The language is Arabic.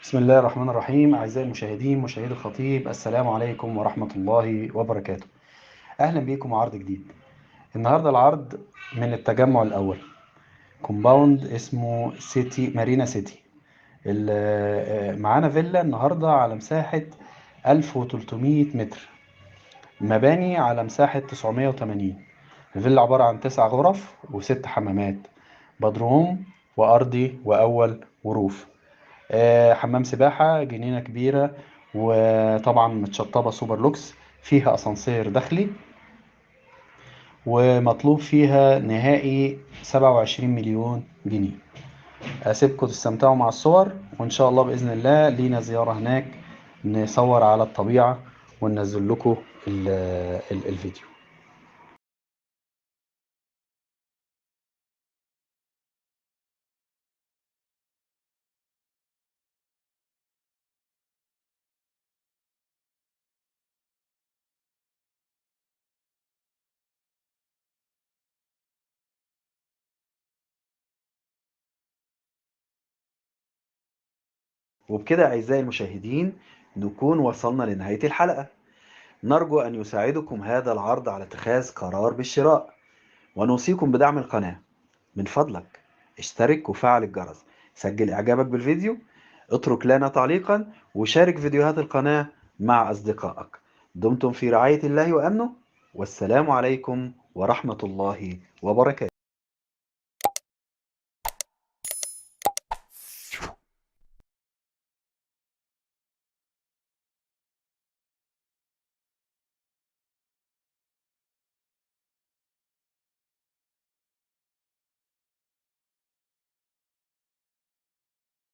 بسم الله الرحمن الرحيم. أعزائي المشاهدين مشاهدي الخطيب، السلام عليكم ورحمة الله وبركاته. أهلا بيكم عرض جديد. النهاردة العرض من التجمع الأول، كومباوند اسمه سيتي مارينا سيتي. معانا فيلا النهاردة على مساحة 1300 متر، مباني على مساحة 980. الفيلا عبارة عن 9 غرف و6 حمامات، بدروم وأرضي وأول وروف، حمام سباحة، جنينة كبيرة، وطبعا متشطبة سوبر لوكس، فيها أسانسير داخلي، ومطلوب فيها نهائي 27 مليون جنيه. أسيبكم تستمتعوا مع الصور، وإن شاء الله بإذن الله لينا زيارة هناك نصور على الطبيعة وننزل لكم الفيديو. وبكده أعزائي المشاهدين نكون وصلنا لنهاية الحلقة. نرجو أن يساعدكم هذا العرض على اتخاذ قرار بالشراء، ونوصيكم بدعم القناة. من فضلك اشترك وفعل الجرس، سجل إعجابك بالفيديو، اترك لنا تعليقا، وشارك فيديوهات القناة مع أصدقائك. دمتم في رعاية الله وأمنه، والسلام عليكم ورحمة الله وبركاته.